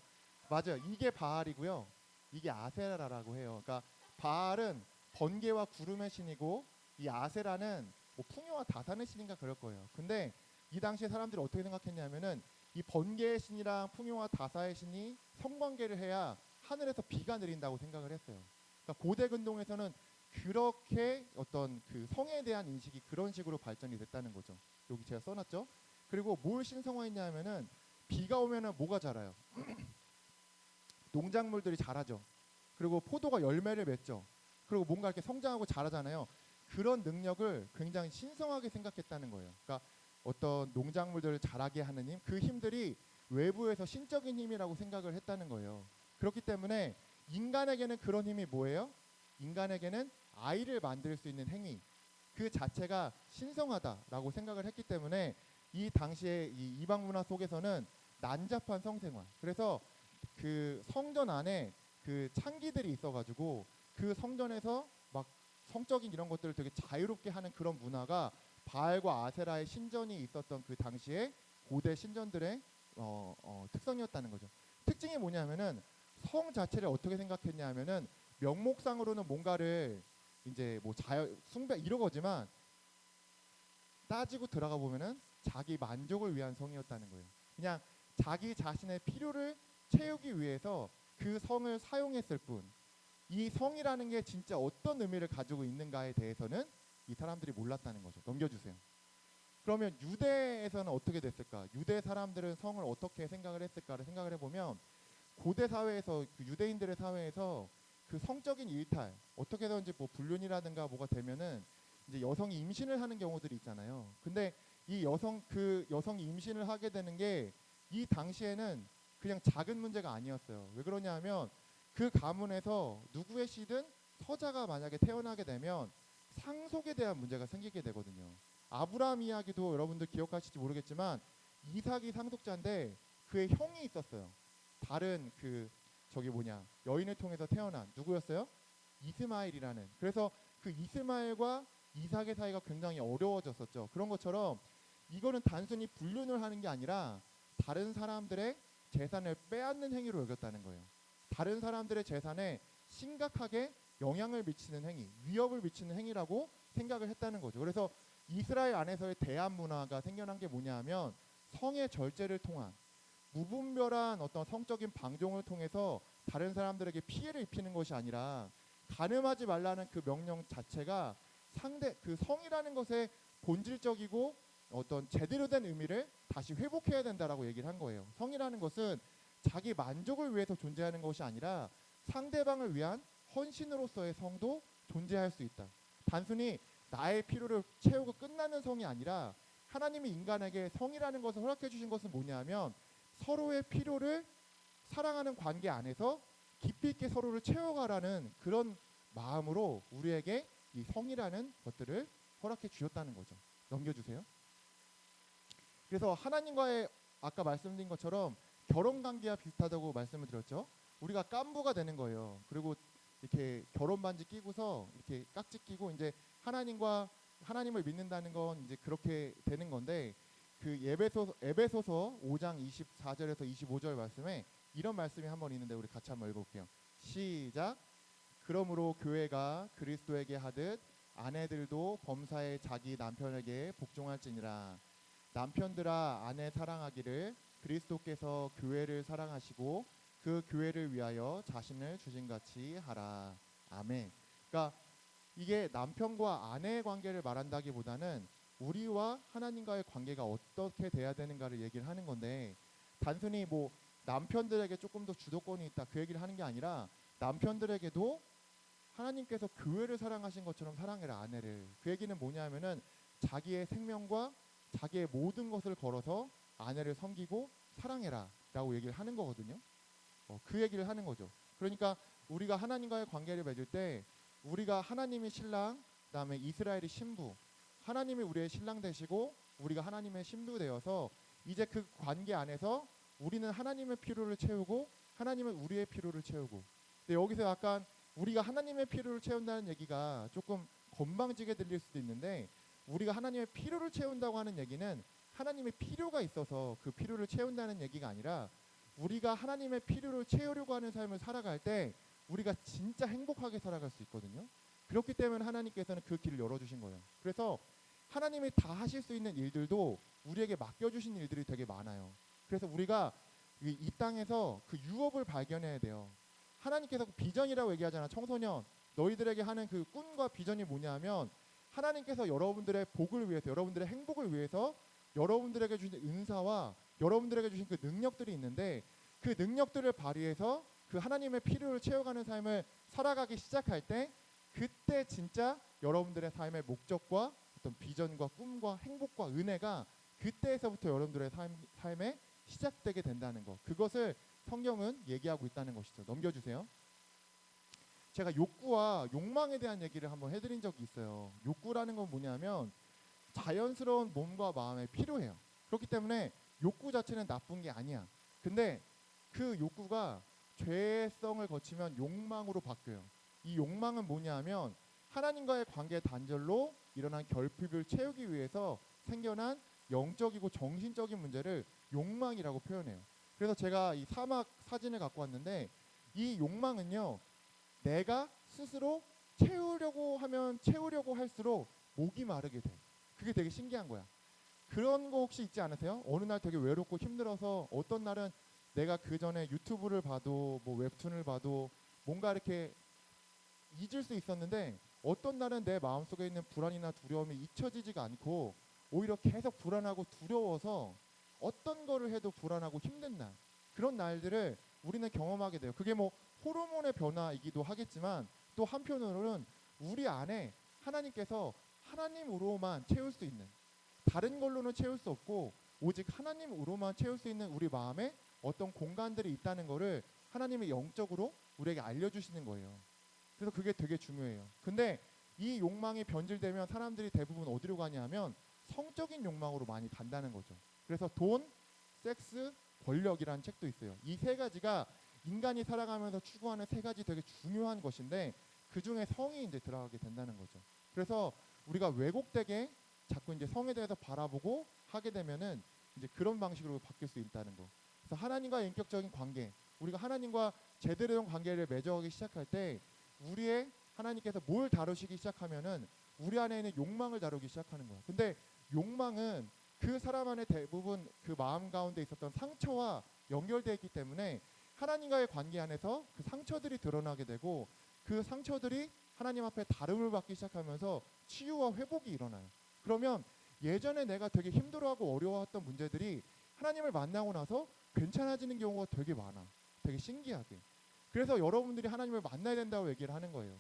맞아요. 이게 바알이고요. 이게 아세라라고 해요. 그러니까 바알은 번개와 구름의 신이고 이 아세라는 뭐 풍요와 다산의 신인가 그럴 거예요. 근데 이 당시에 사람들이 어떻게 생각했냐면은 이 번개의 신이랑 풍요와 다사의 신이 성관계를 해야 하늘에서 비가 내린다고 생각을 했어요. 그러니까 고대 근동에서는 그렇게 어떤 그 성에 대한 인식이 그런 식으로 발전이 됐다는 거죠. 여기 제가 써놨죠. 그리고 뭘 신성화했냐면은 비가 오면은 뭐가 자라요? 농작물들이 자라죠. 그리고 포도가 열매를 맺죠. 그리고 뭔가 이렇게 성장하고 자라잖아요. 그런 능력을 굉장히 신성하게 생각했다는 거예요. 그러니까 어떤 농작물들을 자라게 하는 힘, 그 힘들이 외부에서 신적인 힘이라고 생각을 했다는 거예요. 그렇기 때문에 인간에게는 그런 힘이 뭐예요? 인간에게는 아이를 만들 수 있는 행위, 그 자체가 신성하다라고 생각을 했기 때문에 이 당시에 이 이방 문화 속에서는 난잡한 성생활. 그래서 그 성전 안에 그 창기들이 있어가지고 그 성전에서 막 성적인 이런 것들을 되게 자유롭게 하는 그런 문화가 바알과 아세라의 신전이 있었던 그 당시에 고대 신전들의 특성이었다는 거죠. 특징이 뭐냐면은 성 자체를 어떻게 생각했냐면은 명목상으로는 뭔가를 이제 뭐 숭배 이런 거지만 따지고 들어가 보면은 자기 만족을 위한 성이었다는 거예요. 그냥 자기 자신의 필요를 채우기 위해서 그 성을 사용했을 뿐, 이 성이라는 게 진짜 어떤 의미를 가지고 있는가에 대해서는 이 사람들이 몰랐다는 거죠. 넘겨주세요. 그러면 유대에서는 어떻게 됐을까? 유대 사람들은 성을 어떻게 생각을 했을까를 생각을 해보면 고대 사회에서 그 유대인들의 사회에서 그 성적인 일탈 어떻게든지 뭐 불륜이라든가 뭐가 되면은 이제 여성이 임신을 하는 경우들이 있잖아요. 근데 이 여성이 임신을 하게 되는 게 이 당시에는 그냥 작은 문제가 아니었어요. 왜 그러냐면 그 가문에서 누구의 씨든 서자가 만약에 태어나게 되면 상속에 대한 문제가 생기게 되거든요. 아브라함 이야기도 여러분들 기억하실지 모르겠지만 이삭이 상속자인데 그의 형이 있었어요. 다른 여인을 통해서 태어난 누구였어요? 이스마엘이라는. 그래서 그 그 이스마엘과 이삭의 사이가 굉장히 어려워졌었죠. 그런 것처럼 이거는 단순히 불륜을 하는 게 아니라 다른 사람들의 재산을 빼앗는 행위로 여겼다는 거예요. 다른 사람들의 재산에 심각하게 영향을 미치는 행위, 위협을 미치는 행위라고 생각을 했다는 거죠. 그래서 이스라엘 안에서의 대안 문화가 생겨난 게 뭐냐 하면 성의 절제를 통한 무분별한 어떤 성적인 방종을 통해서 다른 사람들에게 피해를 입히는 것이 아니라 간음하지 말라는 그 명령 자체가 상대 그 성이라는 것의 본질적이고 어떤 제대로 된 의미를 다시 회복해야 된다라고 얘기를 한 거예요. 성이라는 것은 자기 만족을 위해서 존재하는 것이 아니라 상대방을 위한 헌신으로서의 성도 존재할 수 있다. 단순히 나의 필요를 채우고 끝나는 성이 아니라 하나님이 인간에게 성이라는 것을 허락해 주신 것은 뭐냐면 서로의 필요를 사랑하는 관계 안에서 깊이 있게 서로를 채워가라는 그런 마음으로 우리에게 이 성이라는 것들을 허락해 주셨다는 거죠. 넘겨주세요. 그래서 하나님과의 아까 말씀드린 것처럼 결혼 관계와 비슷하다고 말씀을 드렸죠. 우리가 깐부가 되는 거예요. 그리고 이렇게 결혼 반지 끼고서 이렇게 깍지 끼고 이제 하나님을 믿는다는 건 이제 그렇게 되는 건데 그 에베소서 5장 24절에서 25절 말씀에 이런 말씀이 한번 있는데 우리 같이 한번 읽어볼게요. 시작. 그러므로 교회가 그리스도에게 하듯 아내들도 범사에 자기 남편에게 복종할지니라. 남편들아 아내 사랑하기를 그리스도께서 교회를 사랑하시고 그 교회를 위하여 자신을 주신같이 하라. 아멘. 그러니까 이게 남편과 아내의 관계를 말한다기보다는 우리와 하나님과의 관계가 어떻게 돼야 되는가를 얘기를 하는 건데 단순히 뭐 남편들에게 조금 더 주도권이 있다 그 얘기를 하는 게 아니라 남편들에게도 하나님께서 교회를 사랑하신 것처럼 사랑해라 아내를. 그 얘기는 뭐냐면은 자기의 생명과 자기의 모든 것을 걸어서 아내를 섬기고 사랑해라 라고 얘기를 하는 거거든요. 그 얘기를 하는 거죠. 그러니까 우리가 하나님과의 관계를 맺을 때 우리가 하나님이 신랑 그다음에 이스라엘이 신부, 하나님이 우리의 신랑 되시고 우리가 하나님의 신부 되어서 이제 그 관계 안에서 우리는 하나님의 필요를 채우고 하나님은 우리의 필요를 채우고. 근데 여기서 약간 우리가 하나님의 필요를 채운다는 얘기가 조금 건방지게 들릴 수도 있는데 우리가 하나님의 필요를 채운다고 하는 얘기는 하나님의 필요가 있어서 그 필요를 채운다는 얘기가 아니라 우리가 하나님의 필요를 채우려고 하는 삶을 살아갈 때 우리가 진짜 행복하게 살아갈 수 있거든요. 그렇기 때문에 하나님께서는 그 길을 열어주신 거예요. 그래서 하나님이 다 하실 수 있는 일들도 우리에게 맡겨주신 일들이 되게 많아요. 그래서 우리가 이 땅에서 그 유업을 발견해야 돼요. 하나님께서 그 비전이라고 얘기하잖아. 청소년 너희들에게 하는 그 꿈과 비전이 뭐냐면 하나님께서 여러분들의 복을 위해서 여러분들의 행복을 위해서 여러분들에게 주신 은사와 여러분들에게 주신 그 능력들이 있는데 그 능력들을 발휘해서 그 하나님의 필요를 채워가는 삶을 살아가기 시작할 때 그때 진짜 여러분들의 삶의 목적과 어떤 비전과 꿈과 행복과 은혜가 그때에서부터 여러분들의 삶에 시작되게 된다는 것. 그것을 성경은 얘기하고 있다는 것이죠. 넘겨주세요. 제가 욕구와 욕망에 대한 얘기를 한번 해드린 적이 있어요. 욕구라는 건 뭐냐면 자연스러운 몸과 마음에 필요해요. 그렇기 때문에 욕구 자체는 나쁜 게 아니야. 근데 그 욕구가 죄성을 거치면 욕망으로 바뀌어요. 이 욕망은 뭐냐면 하나님과의 관계 단절로 일어난 결핍을 채우기 위해서 생겨난 영적이고 정신적인 문제를 욕망이라고 표현해요. 그래서 제가 이 사막 사진을 갖고 왔는데 이 욕망은요 내가 스스로 채우려고 하면 채우려고 할수록 목이 마르게 돼. 그게 되게 신기한 거야. 그런 거 혹시 있지 않으세요? 어느 날 되게 외롭고 힘들어서 어떤 날은 내가 그 전에 유튜브를 봐도 뭐 웹툰을 봐도 뭔가 이렇게 잊을 수 있었는데 어떤 날은 내 마음속에 있는 불안이나 두려움이 잊혀지지가 않고 오히려 계속 불안하고 두려워서 어떤 거를 해도 불안하고 힘든 날 그런 날들을 우리는 경험하게 돼요. 그게 뭐 호르몬의 변화이기도 하겠지만 또 한편으로는 우리 안에 하나님께서 하나님으로만 채울 수 있는 다른 걸로는 채울 수 없고 오직 하나님으로만 채울 수 있는 우리 마음에 어떤 공간들이 있다는 거를 하나님이 영적으로 우리에게 알려주시는 거예요. 그래서 그게 되게 중요해요. 근데 이 욕망이 변질되면 사람들이 대부분 어디로 가냐 하면 성적인 욕망으로 많이 간다는 거죠. 그래서 돈, 섹스, 권력이라는 책도 있어요. 이 세 가지가 인간이 살아가면서 추구하는 세 가지 되게 중요한 것인데 그 중에 성이 이제 들어가게 된다는 거죠. 그래서 우리가 왜곡되게 자꾸 이제 성에 대해서 바라보고 하게 되면은 이제 그런 방식으로 바뀔 수 있다는 거. 그래서 하나님과의 인격적인 관계, 우리가 하나님과 제대로 된 관계를 맺어가기 시작할 때 우리의 하나님께서 뭘 다루시기 시작하면은 우리 안에 있는 욕망을 다루기 시작하는 거야. 근데 욕망은 그 사람 안에 대부분 그 마음 가운데 있었던 상처와 연결되어 있기 때문에 하나님과의 관계 안에서 그 상처들이 드러나게 되고 그 상처들이 하나님 앞에 다름을 받기 시작하면서 치유와 회복이 일어나요. 그러면 예전에 내가 되게 힘들어하고 어려워했던 문제들이 하나님을 만나고 나서 괜찮아지는 경우가 되게 많아. 되게 신기하게. 그래서 여러분들이 하나님을 만나야 된다고 얘기를 하는 거예요.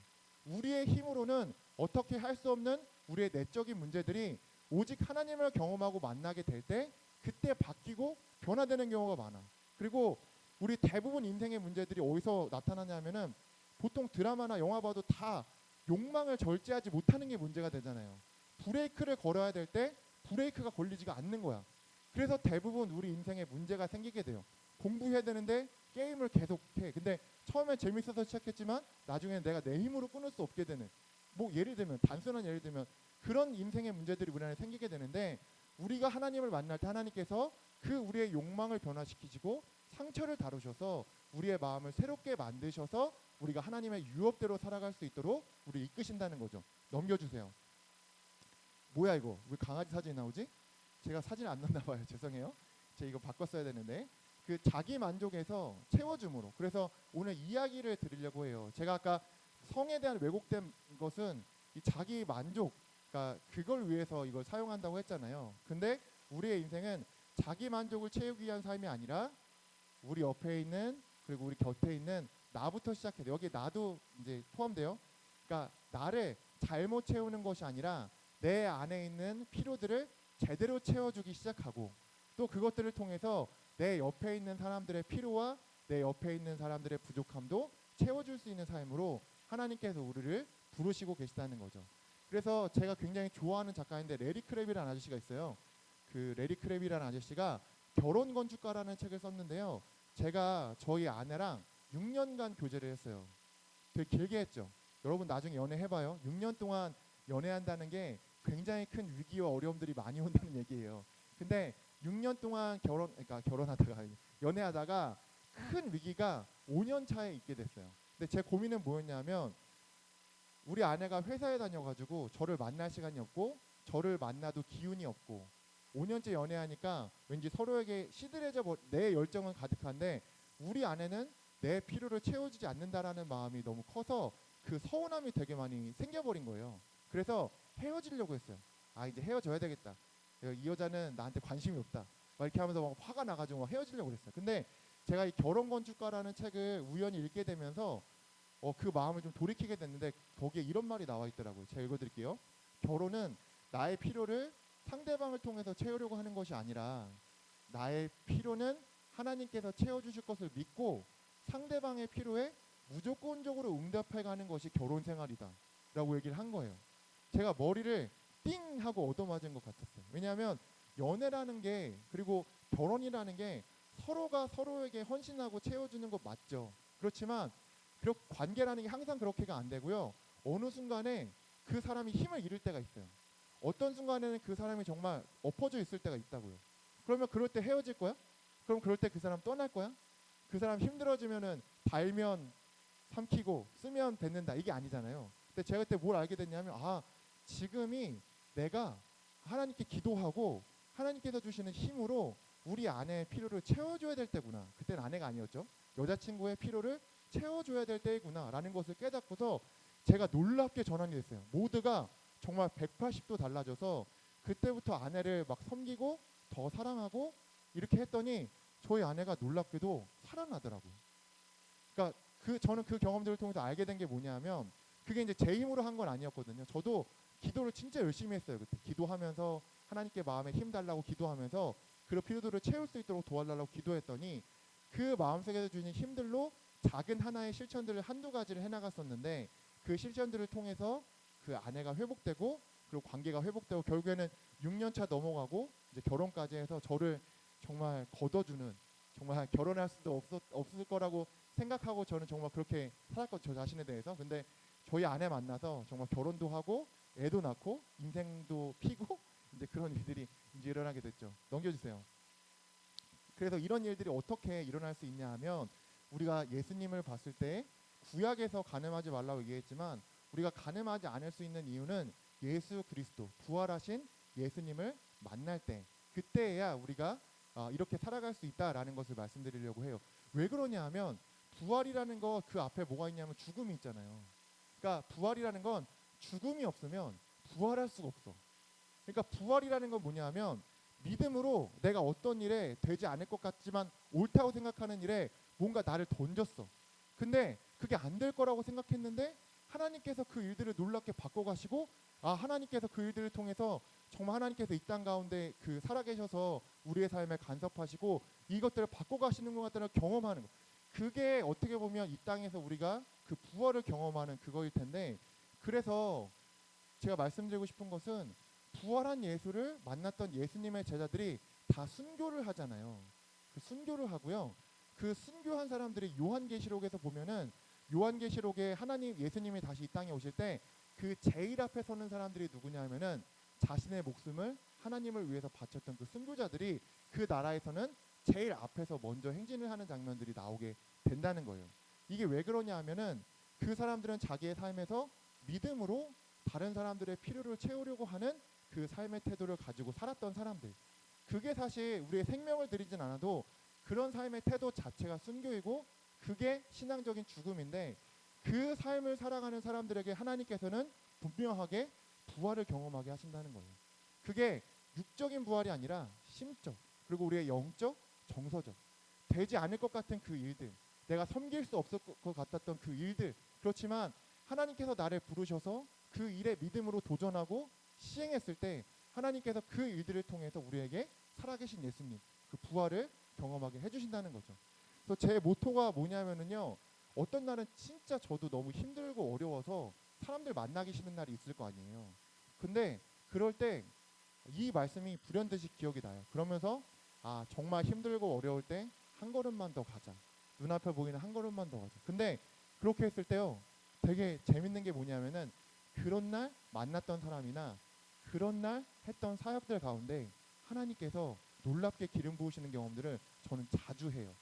우리의 힘으로는 어떻게 할 수 없는 우리의 내적인 문제들이 오직 하나님을 경험하고 만나게 될 때 그때 바뀌고 변화되는 경우가 많아. 그리고 우리 대부분 인생의 문제들이 어디서 나타나냐면은 보통 드라마나 영화 봐도 다 욕망을 절제하지 못하는 게 문제가 되잖아요. 브레이크를 걸어야 될 때 브레이크가 걸리지가 않는 거야. 그래서 대부분 우리 인생에 문제가 생기게 돼요. 공부해야 되는데 게임을 계속해. 근데 처음엔 재밌어서 시작했지만 나중에는 내가 내 힘으로 끊을 수 없게 되는, 뭐 예를 들면 단순한 예를 들면 그런 인생의 문제들이 우리 안에 생기게 되는데 우리가 하나님을 만날 때 하나님께서 그 우리의 욕망을 변화시키시고 상처를 다루셔서 우리의 마음을 새롭게 만드셔서 우리가 하나님의 유업대로 살아갈 수 있도록 우리 이끄신다는 거죠. 넘겨주세요. 뭐야 이거? 왜 강아지 사진이 나오지? 제가 사진을 안 넣나 봐요. 죄송해요. 제가 이거 바꿨어야 되는데 그 자기 만족에서 채워줌으로. 그래서 오늘 이야기를 드리려고 해요. 제가 아까 성에 대한 왜곡된 것은 이 자기 만족, 그러니까 그걸 위해서 이걸 사용한다고 했잖아요. 근데 우리의 인생은 자기 만족을 채우기 위한 삶이 아니라 우리 옆에 있는 그리고 우리 곁에 있는 나부터 시작해야 돼. 여기 나도 이제 포함돼요. 그러니까 나를 잘못 채우는 것이 아니라 내 안에 있는 필요들을 제대로 채워주기 시작하고 또 그것들을 통해서 내 옆에 있는 사람들의 필요와 내 옆에 있는 사람들의 부족함도 채워줄 수 있는 삶으로 하나님께서 우리를 부르시고 계시다는 거죠. 그래서 제가 굉장히 좋아하는 작가인데 레리 크랩이라는 아저씨가 있어요. 그 레리 크랩이라는 아저씨가 결혼 건축가라는 책을 썼는데요. 제가 저희 아내랑 6년간 교제를 했어요. 되게 길게 했죠. 여러분 나중에 연애해봐요. 6년 동안 연애한다는 게 굉장히 큰 위기와 어려움들이 많이 온다는 얘기예요. 근데 6년 동안 그러니까 결혼하다가 연애하다가 큰 위기가 5년 차에 있게 됐어요. 근데 제 고민은 뭐였냐면 우리 아내가 회사에 다녀가지고 저를 만날 시간이 없고 저를 만나도 기운이 없고 5년째 연애하니까 왠지 서로에게 시들해져 내 열정은 가득한데 우리 아내는 내 필요를 채워주지 않는다라는 마음이 너무 커서 그 서운함이 되게 많이 생겨버린 거예요. 그래서 헤어지려고 했어요. 아 이제 헤어져야 되겠다. 이 여자는 나한테 관심이 없다. 막 이렇게 하면서 막 화가 나가지고 막 헤어지려고 그랬어요. 근데 제가 이 결혼 건축가라는 책을 우연히 읽게 되면서 그 마음을 좀 돌이키게 됐는데 거기에 이런 말이 나와 있더라고요. 제가 읽어드릴게요. 결혼은 나의 필요를 상대방을 통해서 채우려고 하는 것이 아니라 나의 필요는 하나님께서 채워주실 것을 믿고 상대방의 필요에 무조건적으로 응답해가는 것이 결혼 생활이다 라고 얘기를 한 거예요. 제가 머리를 띵 하고 얻어맞은 것 같았어요. 왜냐하면 연애라는 게 그리고 결혼이라는 게 서로가 서로에게 헌신하고 채워주는 것 맞죠. 그렇지만 관계라는 게 항상 그렇게가 안 되고요. 어느 순간에 그 사람이 힘을 잃을 때가 있어요. 어떤 순간에는 그 사람이 정말 엎어져 있을 때가 있다고요. 그러면 그럴 때 헤어질 거야? 그럼 그럴 때 그 사람 떠날 거야? 그 사람 힘들어지면은 달면 삼키고 쓰면 뱉는다 이게 아니잖아요. 근데 제가 그때 뭘 알게 됐냐면 지금이 내가 하나님께 기도하고 하나님께서 주시는 힘으로 우리 아내의 필요를 채워줘야 될 때구나. 그때는 아내가 아니었죠. 여자친구의 필요를 채워줘야 될 때구나 라는 것을 깨닫고서 제가 놀랍게 전환이 됐어요. 모두가 정말 180도 달라져서 그때부터 아내를 막 섬기고 더 사랑하고 이렇게 했더니 저희 아내가 놀랍게도 살아나더라고요. 그러니까 저는 그 경험들을 통해서 알게 된 게 뭐냐면 그게 이제 제 힘으로 한 건 아니었거든요. 저도 기도를 진짜 열심히 했어요. 그때 기도하면서 하나님께 마음에 힘 달라고 기도하면서 그런 필요들을 채울 수 있도록 도와달라고 기도했더니 그 마음속에서 주신 힘들로 작은 하나의 실천들을 한두 가지를 해나갔었는데 그 실천들을 통해서 그 아내가 회복되고 그리고 관계가 회복되고 결국에는 6년 차 넘어가고 이제 결혼까지 해서 저를 정말 걷어주는 정말 결혼할 수도 없을 거라고 생각하고 저는 정말 그렇게 살았거든요. 저 자신에 대해서. 근데 저희 아내 만나서 정말 결혼도 하고 애도 낳고 인생도 피고 이제 그런 일들이 이제 일어나게 됐죠. 넘겨주세요. 그래서 이런 일들이 어떻게 일어날 수 있냐 하면 우리가 예수님을 봤을 때 구약에서 간음하지 말라고 얘기했지만 우리가 간음하지 않을 수 있는 이유는 예수 그리스도 부활하신 예수님을 만날 때 그때야 우리가 이렇게 살아갈 수 있다라는 것을 말씀드리려고 해요. 왜 그러냐 하면 부활이라는 거 그 앞에 뭐가 있냐면 죽음이 있잖아요. 그러니까 부활이라는 건 죽음이 없으면 부활할 수가 없어. 그러니까 부활이라는 건 뭐냐 하면 믿음으로 내가 어떤 일에 되지 않을 것 같지만 옳다고 생각하는 일에 뭔가 나를 던졌어. 근데 그게 안 될 거라고 생각했는데 하나님께서 그 일들을 놀랍게 바꿔가시고 하나님께서 그 일들을 통해서 정말 하나님께서 이 땅 가운데 그 살아계셔서 우리의 삶에 간섭하시고 이것들을 바꿔가시는 것 같다는 경험하는 거. 그게 어떻게 보면 이 땅에서 우리가 그 부활을 경험하는 그거일 텐데 그래서 제가 말씀드리고 싶은 것은 부활한 예수를 만났던 예수님의 제자들이 다 순교를 하잖아요. 그 순교를 하고요. 그 순교한 사람들이 요한계시록에서 보면은 요한계시록에 예수님이 다시 이 땅에 오실 때 그 제일 앞에 서는 사람들이 누구냐 하면은 자신의 목숨을 하나님을 위해서 바쳤던 그 순교자들이 그 나라에서는 제일 앞에서 먼저 행진을 하는 장면들이 나오게 된다는 거예요. 이게 왜 그러냐 하면은 그 사람들은 자기의 삶에서 믿음으로 다른 사람들의 필요를 채우려고 하는 그 삶의 태도를 가지고 살았던 사람들. 그게 사실 우리의 생명을 드리진 않아도 그런 삶의 태도 자체가 순교이고 그게 신앙적인 죽음인데 그 삶을 살아가는 사람들에게 하나님께서는 분명하게 부활을 경험하게 하신다는 거예요. 그게 육적인 부활이 아니라 심적 그리고 우리의 영적, 정서적 되지 않을 것 같은 그 일들 내가 섬길 수 없을 것 같았던 그 일들 그렇지만 하나님께서 나를 부르셔서 그 일에 믿음으로 도전하고 시행했을 때 하나님께서 그 일들을 통해서 우리에게 살아계신 예수님 그 부활을 경험하게 해주신다는 거죠. 그래서 제 모토가 뭐냐면은요. 어떤 날은 진짜 저도 너무 힘들고 어려워서 사람들 만나기 싫은 날이 있을 거 아니에요. 근데 그럴 때 이 말씀이 불현듯이 기억이 나요. 그러면서 정말 힘들고 어려울 때 한 걸음만 더 가자. 눈앞에 보이는 한 걸음만 더 가자. 근데 그렇게 했을 때요. 되게 재밌는 게 뭐냐면은 그런 날 만났던 사람이나 그런 날 했던 사역들 가운데 하나님께서 놀랍게 기름 부으시는 경험들을 저는 자주 해요.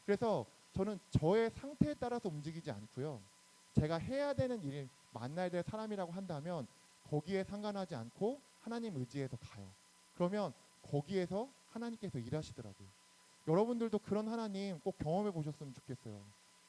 그래서 저는 저의 상태에 따라서 움직이지 않고요. 제가 해야 되는 일, 만나야 될 사람이라고 한다면 거기에 상관하지 않고 하나님 의지에서 가요. 그러면 거기에서 하나님께서 일하시더라고요. 여러분들도 그런 하나님 꼭 경험해 보셨으면 좋겠어요.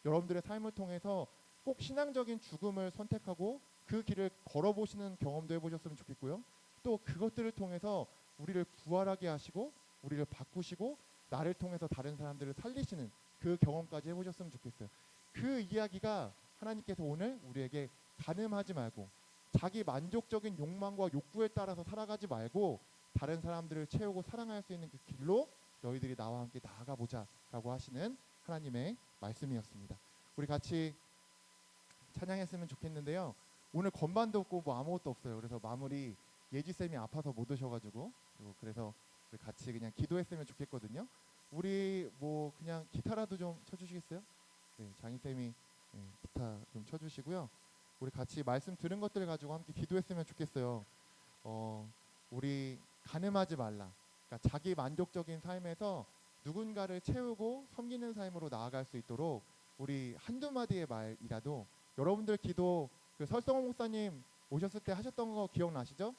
여러분들의 삶을 통해서 꼭 신앙적인 죽음을 선택하고 그 길을 걸어보시는 경험도 해보셨으면 좋겠고요. 또 그것들을 통해서 우리를 부활하게 하시고 우리를 바꾸시고 나를 통해서 다른 사람들을 살리시는 그 경험까지 해보셨으면 좋겠어요. 그 이야기가 하나님께서 오늘 우리에게 간음하지 말고 자기 만족적인 욕망과 욕구에 따라서 살아가지 말고 다른 사람들을 채우고 사랑할 수 있는 그 길로 너희들이 나와 함께 나아가 보자 라고 하시는 하나님의 말씀이었습니다. 우리 같이 찬양했으면 좋겠는데요. 오늘 건반도 없고 뭐 아무것도 없어요. 그래서 마무리 예지쌤이 아파서 못 오셔가지고 그래서 우리 같이 그냥 기도했으면 좋겠거든요. 우리 뭐 그냥 기타라도 좀 쳐주시겠어요? 네, 장희쌤이 기타 좀 쳐주시고요. 우리 같이 말씀 들은 것들 가지고 함께 기도했으면 좋겠어요. 우리 간음하지 말라. 그러니까 자기 만족적인 삶에서 누군가를 채우고 섬기는 삶으로 나아갈 수 있도록 우리 한두 마디의 말이라도 여러분들 기도 그 설성호 목사님 오셨을 때 하셨던 거 기억나시죠?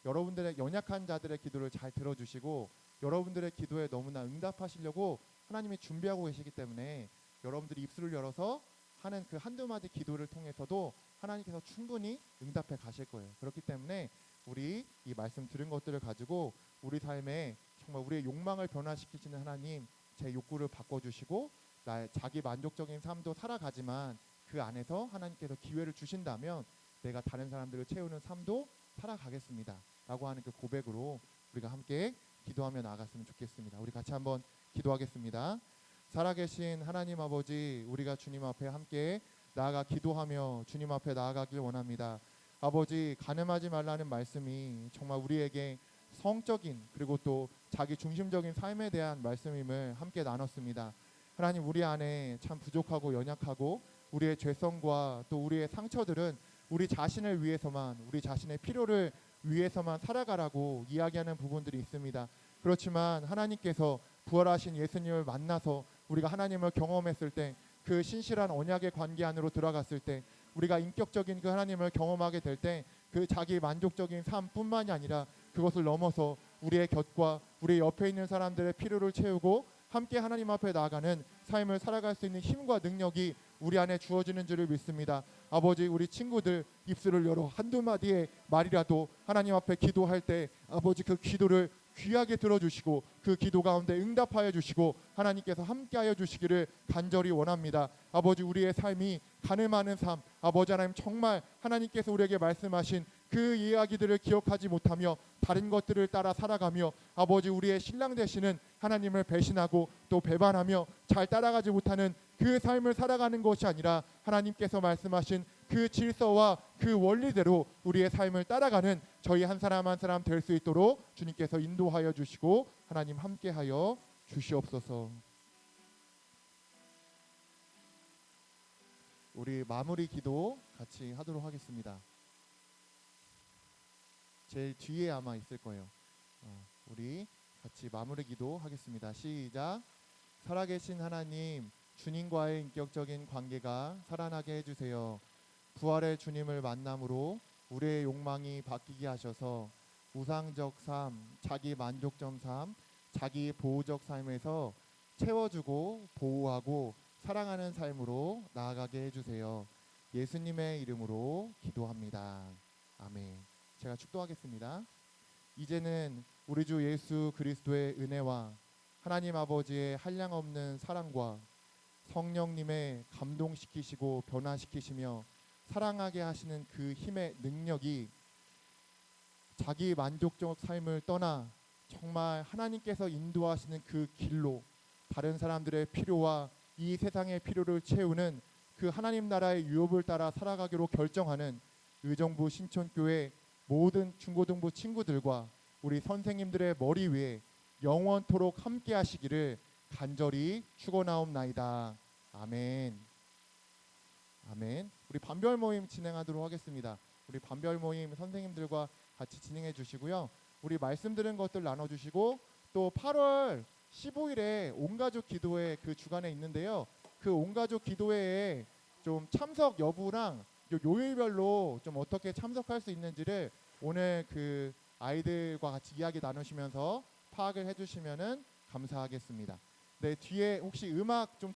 여러분들의 연약한 자들의 기도를 잘 들어주시고 여러분들의 기도에 너무나 응답하시려고 하나님이 준비하고 계시기 때문에 여러분들이 입술을 열어서 하는 그 한두 마디 기도를 통해서도 하나님께서 충분히 응답해 가실 거예요. 그렇기 때문에 우리 이 말씀 들은 것들을 가지고 우리 삶에 정말 우리의 욕망을 변화시키시는 하나님 제 욕구를 바꿔주시고 나의 자기 만족적인 삶도 살아가지만 그 안에서 하나님께서 기회를 주신다면 내가 다른 사람들을 채우는 삶도 살아가겠습니다 라고 하는 그 고백으로 우리가 함께 기도하며 나아갔으면 좋겠습니다. 우리 같이 한번 기도하겠습니다. 살아계신 하나님 아버지 우리가 주님 앞에 함께 나아가 기도하며 주님 앞에 나아가길 원합니다. 아버지 간음하지 말라는 말씀이 정말 우리에게 성적인 그리고 또 자기 중심적인 삶에 대한 말씀임을 함께 나눴습니다. 하나님 우리 안에 참 부족하고 연약하고 우리의 죄성과 또 우리의 상처들은 우리 자신을 위해서만, 우리 자신의 필요를 위해서만 살아가라고 이야기하는 부분들이 있습니다. 그렇지만 하나님께서 부활하신 예수님을 만나서 우리가 하나님을 경험했을 때, 그 신실한 언약의 관계 안으로 들어갔을 때, 우리가 인격적인 그 하나님을 경험하게 될 때 그 자기 만족적인 삶뿐만이 아니라 그것을 넘어서 우리의 곁과 우리 옆에 있는 사람들의 필요를 채우고 함께 하나님 앞에 나아가는 삶을 살아갈 수 있는 힘과 능력이 우리 안에 주어지는 줄을 믿습니다. 아버지, 우리 친구들 입술을 열어 한두 마디의 말이라도 하나님 앞에 기도할 때 아버지 그 기도를 귀하게 들어주시고 그 기도 가운데 응답하여 주시고 하나님께서 함께하여 주시기를 간절히 원합니다. 아버지, 우리의 삶이 가늠하는 삶, 아버지 하나님 정말 하나님께서 우리에게 말씀하신 그 이야기들을 기억하지 못하며 다른 것들을 따라 살아가며 아버지 우리의 신랑 되시는 하나님을 배신하고 또 배반하며 잘 따라가지 못하는 그 삶을 살아가는 것이 아니라 하나님께서 말씀하신 그 질서와 그 원리대로 우리의 삶을 따라가는 저희 한 사람 한 사람 될 수 있도록 주님께서 인도하여 주시고 하나님 함께하여 주시옵소서. 우리 마무리 기도 같이 하도록 하겠습니다. 제일 뒤에 아마 있을 거예요. 우리 같이 마무리 기도 하겠습니다. 시작. 살아계신 하나님, 주님과의 인격적인 관계가 살아나게 해주세요. 부활의 주님을 만남으로 우리의 욕망이 바뀌게 하셔서 우상적 삶, 자기 만족점 삶, 자기 보호적 삶에서 채워주고 보호하고 사랑하는 삶으로 나아가게 해주세요. 예수님의 이름으로 기도합니다. 아멘. 제가 축도하겠습니다. 이제는 우리 주 예수 그리스도의 은혜와 하나님 아버지의 한량없는 사랑과 성령님의 감동시키시고 변화시키시며 사랑하게 하시는 그 힘의 능력이 자기 만족적 삶을 떠나 정말 하나님께서 인도하시는 그 길로 다른 사람들의 필요와 이 세상의 필요를 채우는 그 하나님 나라의 유업을 따라 살아가기로 결정하는 의정부 신촌교회 모든 중고등부 친구들과 우리 선생님들의 머리 위에 영원토록 함께 하시기를 간절히 축원하옵나이다. 아멘. 아멘. 우리 반별 모임 진행하도록 하겠습니다. 우리 반별 모임 선생님들과 같이 진행해 주시고요. 우리 말씀 들은 것들 나눠 주시고 또 8월 15일에 온가족 기도회 그 주간에 있는데요. 그 온가족 기도회에 좀 참석 여부랑 요일별로 좀 어떻게 참석할 수 있는지를 오늘 그 아이들과 같이 이야기 나누시면서 파악을 해주시면은 감사하겠습니다. 네, 뒤에 혹시 음악 좀